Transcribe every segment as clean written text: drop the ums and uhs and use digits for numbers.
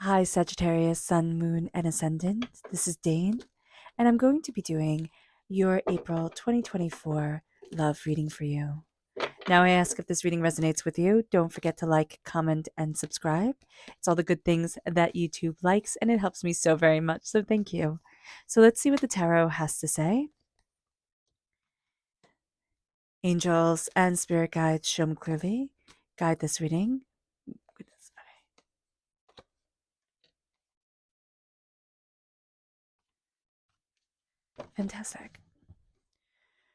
Hi, Sagittarius, Sun, Moon, and Ascendant. This is Dane, and I'm going to be doing your April 2024 love reading for you. Now, I ask if this reading resonates with you. Don't forget to like, comment, and subscribe. It's all the good things that YouTube likes, and it helps me so very much. So, thank you. So, let's see what the tarot has to say. Angels and spirit guides show me clearly. Guide this reading. Goodness. Fantastic.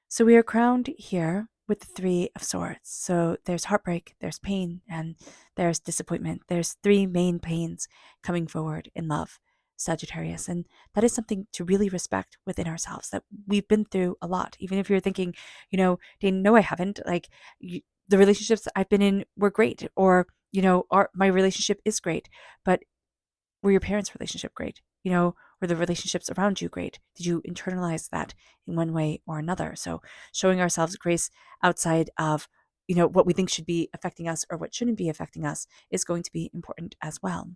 So we are crowned here with the Three of Swords. So there's heartbreak, there's pain, and there's disappointment. There's three main pains coming forward in love, Sagittarius. And that is something to really respect within ourselves, that we've been through a lot. Even if you're thinking, Dane, no, I haven't. The relationships that I've been in were great, or, my relationship is great. But were your parents' relationship great? Were the relationships around you great? Did you internalize that in one way or another? So showing ourselves grace outside of, what we think should be affecting us or what shouldn't be affecting us is going to be important as well.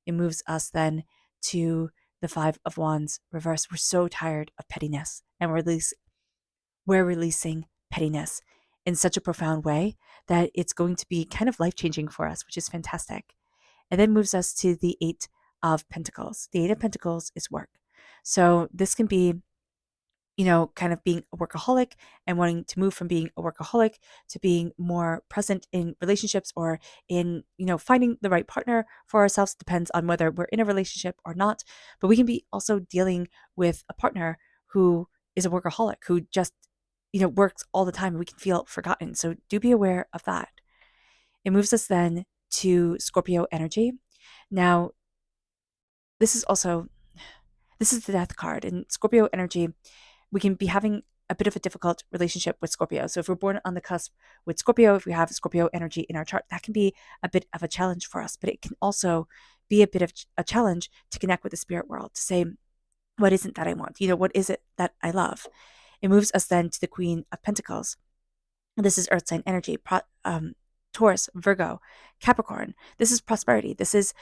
It moves us then to the Five of Wands reverse. We're so tired of pettiness, and we're releasing pettiness in such a profound way that it's going to be kind of life-changing for us, which is fantastic. And then moves us to the Eight of Pentacles. The Eight of Pentacles is work. So this can be, kind of being a workaholic and wanting to move from being a workaholic to being more present in relationships, or in, finding the right partner for ourselves. Depends on whether we're in a relationship or not. But we can be also dealing with a partner who is a workaholic, who just, works all the time, and we can feel forgotten. So do be aware of that. It moves us then to Scorpio energy. Now, this is also this is the death card. In Scorpio energy, we can be having a bit of a difficult relationship with Scorpio. So if we're born on the cusp with Scorpio, if we have Scorpio energy in our chart, that can be a bit of a challenge for us. But it can also be a bit of a challenge to connect with the spirit world, to say, what isn't that I want? What is it that I love? It moves us then to the Queen of Pentacles. This is earth sign energy, Taurus, Virgo, Capricorn. This is prosperity. This is,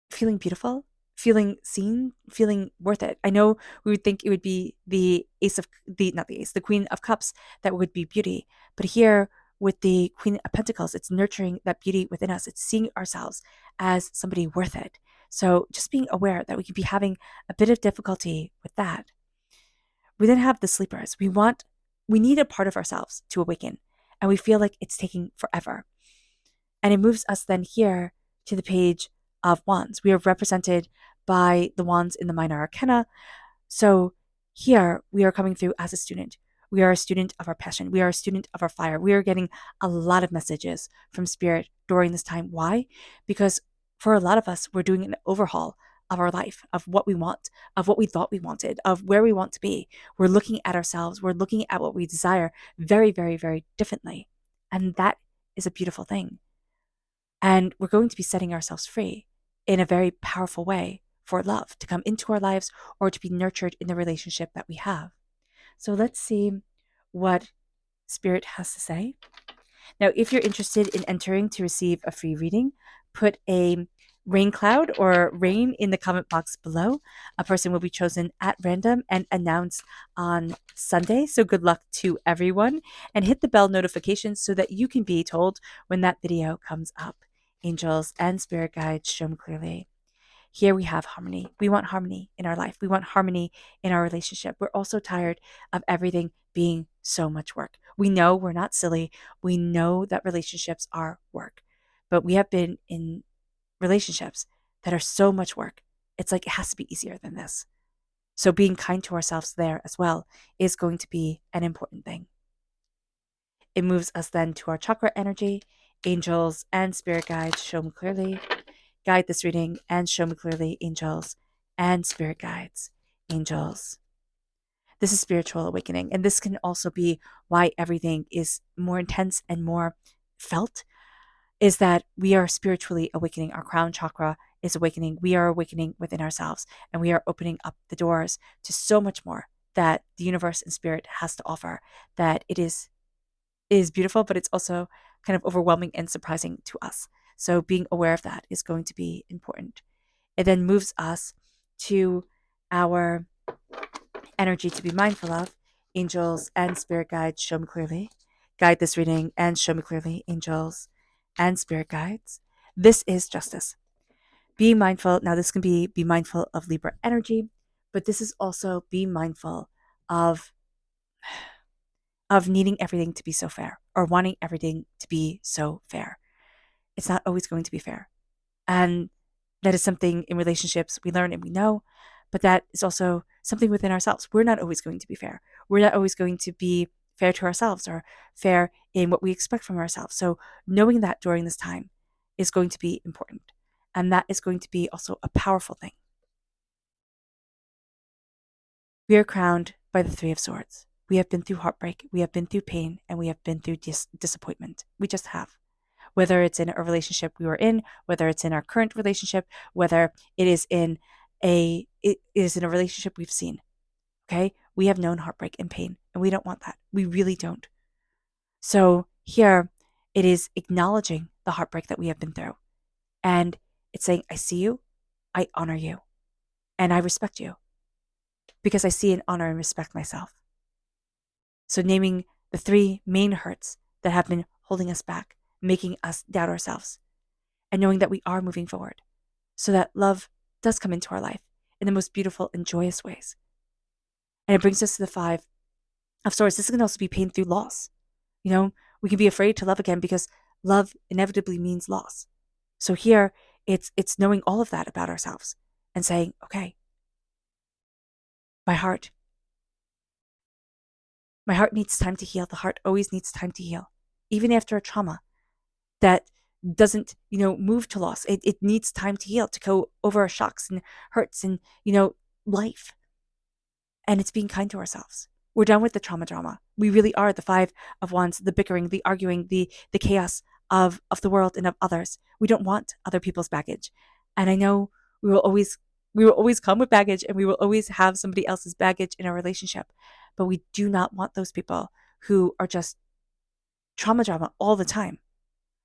feeling beautiful, feeling seen, feeling worth it. I know we would think it would be the ace of the not the ace, the Queen of Cups that would be beauty. But here with the Queen of Pentacles, it's nurturing that beauty within us. It's seeing ourselves as somebody worth it. So just being aware that we could be having a bit of difficulty with that. We then have the sleepers. We need a part of ourselves to awaken, and we feel like it's taking forever. And it moves us then here to the Page of Wands. We are represented by the wands in the minor arcana. So here we are coming through as a student. We are a student of our passion. We are a student of our fire. We are getting a lot of messages from spirit during this time. Why? Because for a lot of us, we're doing an overhaul of our life, of what we want, of what we thought we wanted, of where we want to be. We're looking at ourselves. We're looking at what we desire very, very, very differently. And that is a beautiful thing. And we're going to be setting ourselves free in a very powerful way for love to come into our lives, or to be nurtured in the relationship that we have. So let's see what Spirit has to say. Now, if you're interested in entering to receive a free reading, put a rain cloud or rain in the comment box below. A person will be chosen at random and announced on Sunday. So good luck to everyone, and hit the bell notifications so that you can be told when that video comes up. Angels and spirit guides show me clearly. Here we have harmony. We want harmony in our life. We want harmony in our relationship. We're also tired of everything being so much work. We know we're not silly. We know that relationships are work, but we have been in relationships that are so much work. It's like it has to be easier than this. So being kind to ourselves there as well is going to be an important thing. It moves us then to our chakra energy. Angels and spirit guides show me clearly. Guide this reading and show me clearly, angels and spirit guides. Angels. This is spiritual awakening, and this can also be why everything is more intense and more felt, is that we are spiritually awakening. Our crown chakra is awakening. We are awakening within ourselves, and we are opening up the doors to so much more that the universe and spirit has to offer, that it is beautiful, but it's also kind of overwhelming and surprising to us. So being aware of that is going to be important. It then moves us to our energy to be mindful of. Angels and spirit guides, show me clearly. Guide this reading and show me clearly, angels and spirit guides. This is justice. Be mindful. Now, this can be mindful of Libra energy, but this is also be mindful of needing everything to be so fair or wanting everything to be so fair. It's not always going to be fair. And that is something in relationships we learn and we know, but that is also something within ourselves. We're not always going to be fair. We're not always going to be fair to ourselves or fair in what we expect from ourselves. So knowing that during this time is going to be important. And that is going to be also a powerful thing. We are crowned by the Three of Swords. We have been through heartbreak, we have been through pain, and we have been through disappointment. We just have. Whether it's in a relationship we were in, whether it's in our current relationship, whether it is in a relationship we've seen. Okay? We have known heartbreak and pain, and we don't want that. We really don't. So here it is acknowledging the heartbreak that we have been through. And it's saying, I see you, I honor you, and I respect you because I see and honor and respect myself. So naming the three main hurts that have been holding us back, making us doubt ourselves, and knowing that we are moving forward so that love does come into our life in the most beautiful and joyous ways. And it brings us to the Five of Swords. This can also be pain through loss. You know, we can be afraid to love again because love inevitably means loss. So here it's knowing all of that about ourselves and saying, okay, my heart needs time to heal. The heart always needs time to heal, even after a trauma that doesn't, move to loss. It needs time to heal, to go over our shocks and hurts and, life. And it's being kind to ourselves. We're done with the trauma drama. We really are the Five of Wands, the bickering, the arguing, the chaos of the world and of others. We don't want other people's baggage. And I know we will always come with baggage, and we will always have somebody else's baggage in our relationship. But we do not want those people who are just trauma drama all the time.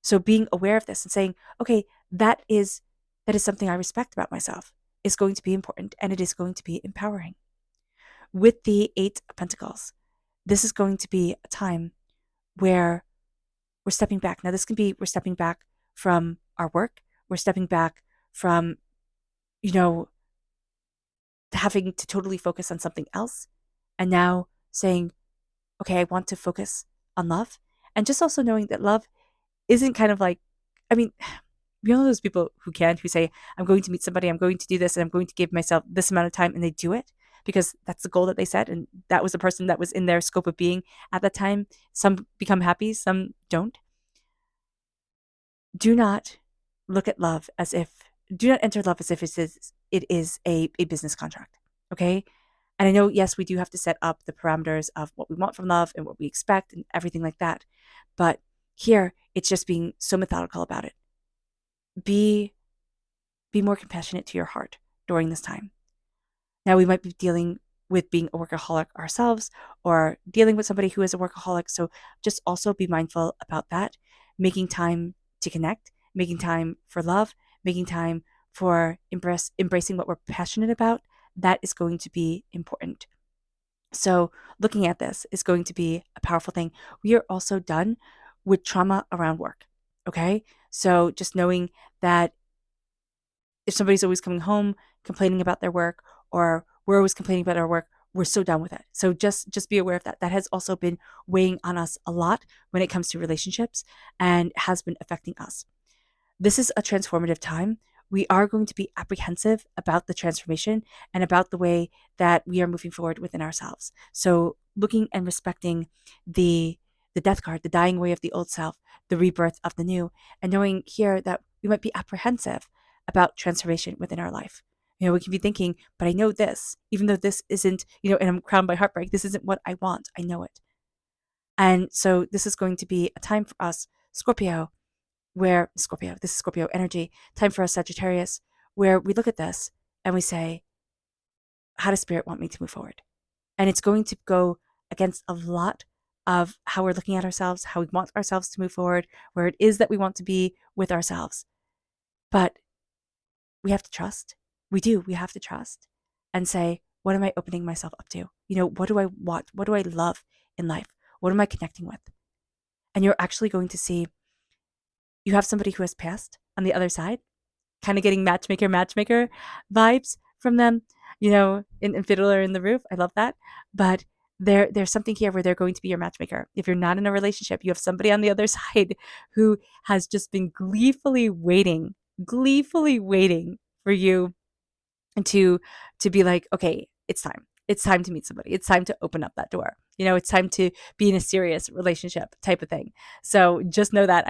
So being aware of this and saying, okay, that is something I respect about myself is going to be important, and it is going to be empowering. With the Eight of Pentacles, this is going to be a time where we're stepping back. Now, this can be we're stepping back from our work. We're stepping back from, having to totally focus on something else. And now saying, okay, I want to focus on love. And just also knowing that love isn't kind of like, you know those people who say, I'm going to meet somebody, I'm going to do this, and I'm going to give myself this amount of time, and they do it because that's the goal that they set, and that was the person that was in their scope of being at that time. Some become happy, some don't. Do not enter love as if it is a business contract, okay? And I know, yes, we do have to set up the parameters of what we want from love and what we expect and everything like that. But here, it's just being so methodical about it. Be more compassionate to your heart during this time. Now, we might be dealing with being a workaholic ourselves or dealing with somebody who is a workaholic. So just also be mindful about that, making time to connect, making time for love, making time for embracing what we're passionate about. That is going to be important. So looking at this is going to be a powerful thing. We are also done with trauma around work. Okay. So just knowing that if somebody's always coming home complaining about their work, or we're always complaining about our work, we're so done with it. So just be aware of that. That has also been weighing on us a lot when it comes to relationships and has been affecting us. This is a transformative time. We are going to be apprehensive about the transformation and about the way that we are moving forward within ourselves. So looking and respecting the death card, the dying away of the old self, the rebirth of the new, and knowing here that we might be apprehensive about transformation within our life. We can be thinking, but I know this, even though this isn't, and I'm crowned by heartbreak, this isn't what I want. I know it. And so this is going to be a time for us, this is Scorpio energy, time for us, Sagittarius, where we look at this and we say, how does Spirit want me to move forward? And it's going to go against a lot of how we're looking at ourselves, how we want ourselves to move forward, where it is that we want to be with ourselves. But we have to trust. We do. We have to trust and say, what am I opening myself up to? What do I want? What do I love in life? What am I connecting with? And you're actually going to see you have somebody who has passed on the other side, kind of getting matchmaker vibes from them, in Fiddler in the Roof. I love that. But there's something here where they're going to be your matchmaker. If you're not in a relationship, you have somebody on the other side who has just been gleefully waiting for you to be like, okay, it's time. It's time to meet somebody. It's time to open up that door. It's time to be in a serious relationship type of thing. So just know that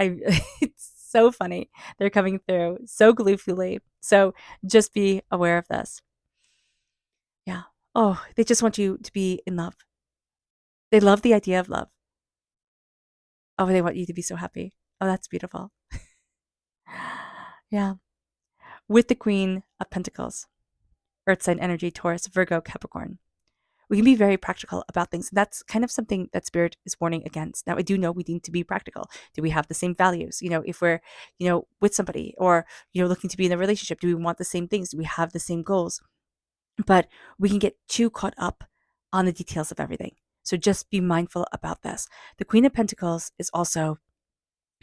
it's so funny. They're coming through so gleefully. So just be aware of this. Yeah. Oh, they just want you to be in love. They love the idea of love. Oh, they want you to be so happy. Oh, that's beautiful. Yeah. With the Queen of Pentacles, Earth sign energy, Taurus, Virgo, Capricorn. We can be very practical about things. That's kind of something that Spirit is warning against. Now, I do know we need to be practical. Do we have the same values? If we're, with somebody or, looking to be in a relationship, do we want the same things? Do we have the same goals? But we can get too caught up on the details of everything. So just be mindful about this. The Queen of Pentacles is also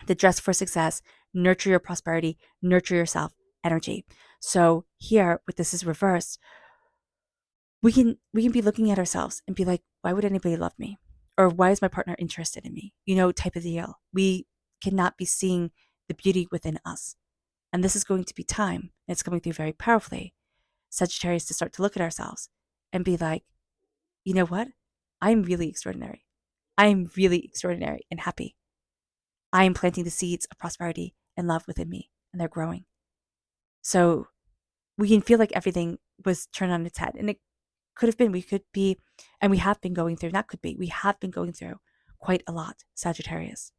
the dress for success, nurture your prosperity, nurture yourself energy. So here, with this is reversed, we can be looking at ourselves and be like, why would anybody love me? Or why is my partner interested in me? Type of deal. We cannot be seeing the beauty within us. And this is going to be time, and it's coming through very powerfully. Sagittarius, to start to look at ourselves and be like, you know what? I'm really extraordinary. I'm really extraordinary and happy. I am planting the seeds of prosperity and love within me, and they're growing. So we can feel like everything was turned on its head. And it could have been, we could be, and we have been going through, not could be, we have been going through quite a lot, Sagittarius.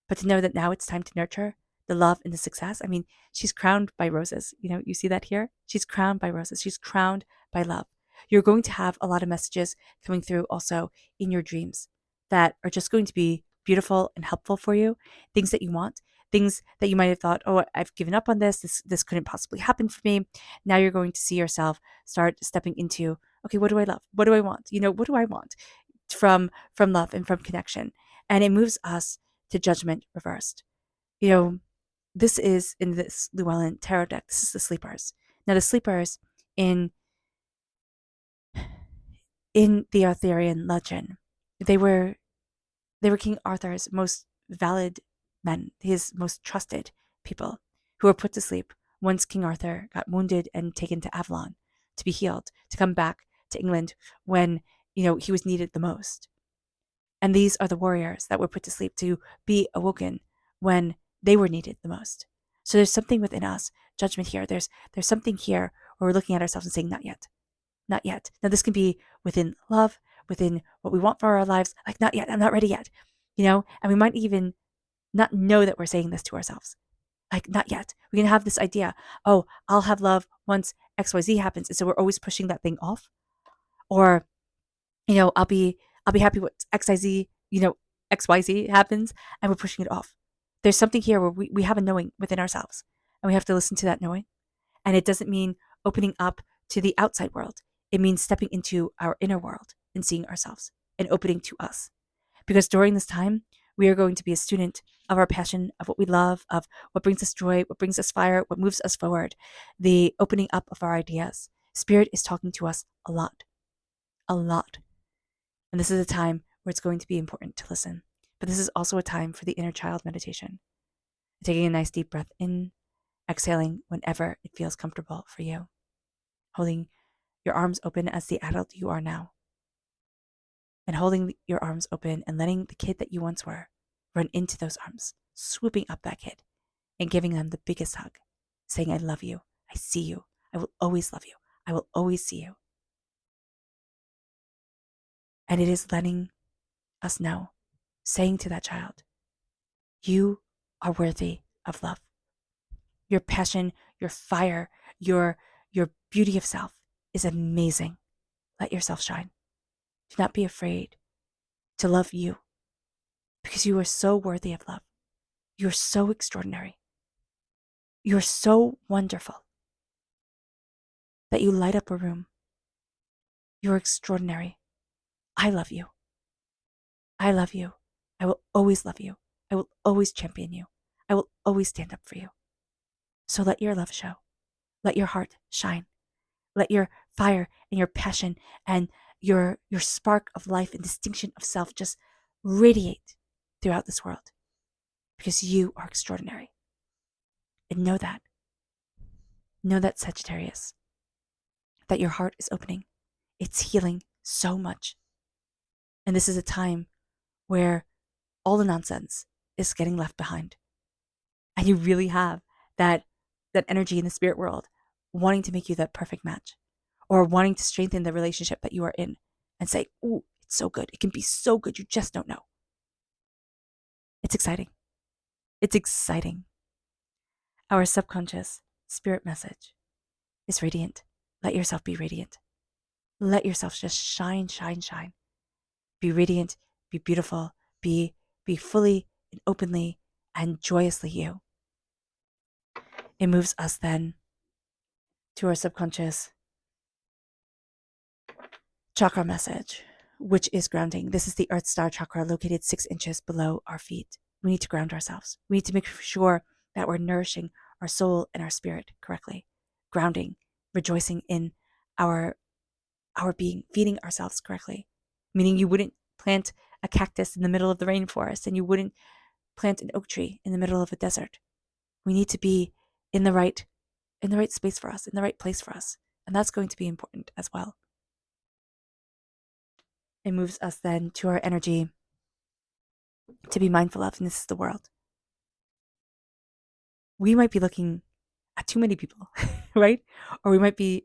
But to know that now it's time to nurture the love and the success. I mean, she's crowned by roses. You see that here? She's crowned by roses. She's crowned by love. You're going to have a lot of messages coming through also in your dreams that are just going to be beautiful and helpful for you. Things that you want, things that you might have thought, oh, I've given up on this. This couldn't possibly happen for me. Now you're going to see yourself start stepping into, okay, what do I love? What do I want? What do I want from love and from connection? And it moves us to judgment reversed. This is in this Llewellyn tarot deck. This is the sleepers. Now the sleepers in the Arthurian legend, they were King Arthur's most valid men, his most trusted people, who were put to sleep once King Arthur got wounded and taken to Avalon to be healed, to come back to England when he was needed the most. And these are the warriors that were put to sleep to be awoken when they were needed the most. So there's something within us, judgment here. There's something here where we're looking at ourselves and saying, not yet, not yet. Now this can be within love, within what we want for our lives, like not yet, I'm not ready yet, and we might even not know that we're saying this to ourselves. Like, not yet. We can have this idea, oh, I'll have love once XYZ happens. And so we're always pushing that thing off. Or, I'll be happy with XYZ, XYZ happens, and we're pushing it off. There's something here where we have a knowing within ourselves, and we have to listen to that knowing. And it doesn't mean opening up to the outside world. It means stepping into our inner world and seeing ourselves and opening to us. Because during this time, we are going to be a student of our passion, of what we love, of what brings us joy, what brings us fire, what moves us forward, the opening up of our ideas. Spirit is talking to us a lot, a lot. And this is a time where it's going to be important to listen. But this is also a time for the inner child meditation. Taking a nice deep breath in, exhaling whenever it feels comfortable for you. Holding your arms open as the adult you are now. And holding your arms open and letting the kid that you once were run into those arms, swooping up that kid and giving them the biggest hug, saying, I love you. I see you. I will always love you. I will always see you. And it is letting us know, saying to that child, you are worthy of love. Your passion, your fire, your beauty of self is amazing. Let yourself shine. Do not be afraid to love you, because you are so worthy of love. You are so extraordinary. You're so wonderful that you light up a room. You're extraordinary. I love you. I love you. I will always love you. I will always champion you. I will always stand up for you. So let your love show. Let your heart shine. Let your fire and your passion and your spark of life and distinction of self just radiate throughout this world, because you are extraordinary. And know that. Know that, Sagittarius, that your heart is opening. It's healing so much. And this is a time where all the nonsense is getting left behind. And you really have that energy in the spirit world wanting to make you that perfect match, or wanting to strengthen the relationship that you are in and say, "Ooh, it's so good. It can be so good. You just don't know." It's exciting. It's exciting. Our subconscious spirit message is radiant. Let yourself be radiant. Let yourself just shine, shine, shine. Be radiant, be beautiful, be fully and openly and joyously you. It moves us then to our subconscious chakra message, which is grounding. This is the Earth Star chakra located 6 inches below our feet. We need to ground ourselves. We need to make sure that we're nourishing our soul and our spirit correctly. Grounding, rejoicing in our being, feeding ourselves correctly. Meaning you wouldn't plant a cactus in the middle of the rainforest, and you wouldn't plant an oak tree in the middle of a desert. We need to be in the right space for us, in the right place for us. And that's going to be important as well. It moves us then to our energy to be mindful of, and this is the world. We might be looking at too many people, right? Or we might be,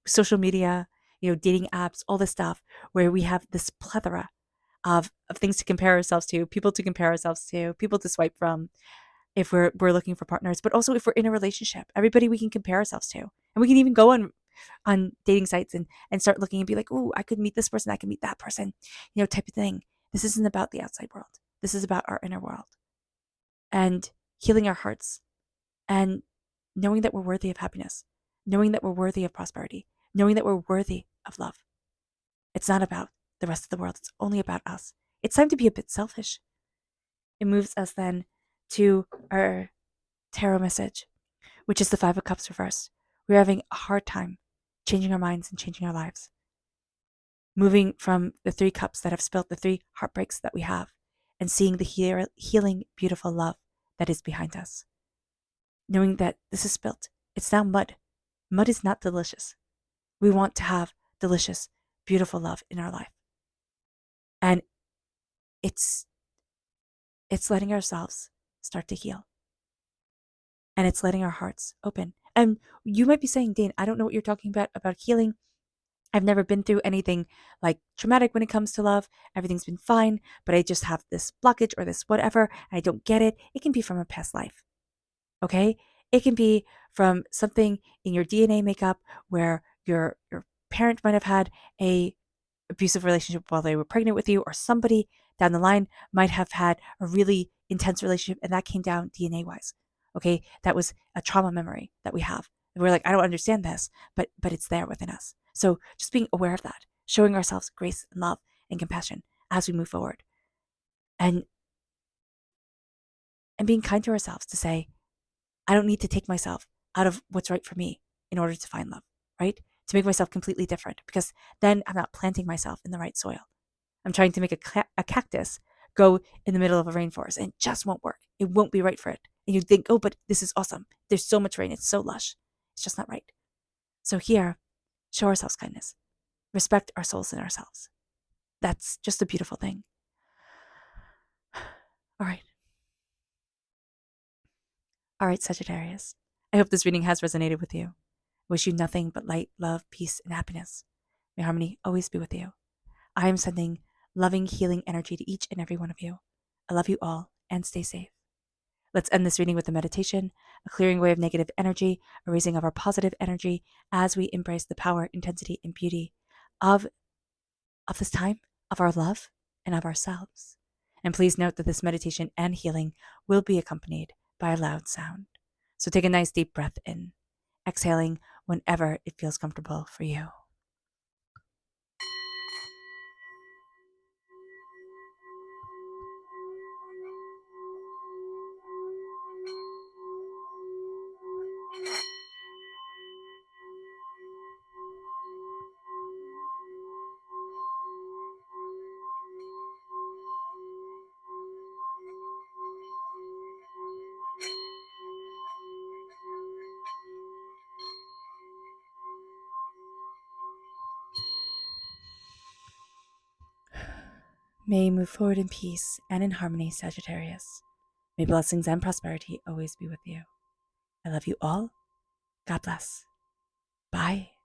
social media, dating apps, all this stuff, where we have this plethora of things to compare ourselves to, people to compare ourselves to, people to swipe from, if we're looking for partners, but also if we're in a relationship, everybody we can compare ourselves to. And we can even go on dating sites and start looking and be like, "Ooh, I could meet this person, I could meet that person," type of thing. This isn't about the outside world. This is about our inner world and healing our hearts and knowing that we're worthy of happiness, knowing that we're worthy of prosperity, knowing that we're worthy of love. It's not about the rest of the world. It's only about us. It's time to be a bit selfish. It moves us then to our tarot message, which is the 5 of Cups reversed. We're having a hard time changing our minds and changing our lives. Moving from the 3 cups that have spilt, the 3 heartbreaks that we have, and seeing the healing, beautiful love that is behind us. Knowing that this is spilt. It's now mud. Mud is not delicious. We want to have delicious, beautiful love in our life. And it's letting ourselves start to heal. And it's letting our hearts open. And you might be saying, "Dane, I don't know what you're talking about healing. I've never been through anything like traumatic when it comes to love. Everything's been fine, but I just have this blockage or this whatever, and I don't get it." It can be from a past life. Okay? It can be from something in your DNA makeup where your parent might have had a abusive relationship while they were pregnant with you, or somebody down the line might have had a really intense relationship and that came down DNA wise. Okay? That was a trauma memory that we have. And we're like, "I don't understand this," but it's there within us. So just being aware of that, showing ourselves grace and love and compassion as we move forward. And being kind to ourselves to say, I don't need to take myself out of what's right for me in order to find love, right? To make myself completely different, because then I'm not planting myself in the right soil. I'm trying to make a cactus go in the middle of a rainforest, and it just won't work. It won't be right for it. And you think, "Oh, but this is awesome. There's so much rain. It's so lush." It's just not right. So here, show ourselves kindness. Respect our souls and ourselves. That's just a beautiful thing. All right. All right, Sagittarius. I hope this reading has resonated with you. I wish you nothing but light, love, peace, and happiness. May harmony always be with you. I am sending loving, healing energy to each and every one of you. I love you all, and stay safe. Let's end this reading with a meditation, a clearing away of negative energy, a raising of our positive energy as we embrace the power, intensity, and beauty of this time, of our love, and of ourselves. And please note that this meditation and healing will be accompanied by a loud sound. So take a nice deep breath in, exhaling whenever it feels comfortable for you. May you move forward in peace and in harmony, Sagittarius. May blessings and prosperity always be with you. I love you all. God bless. Bye.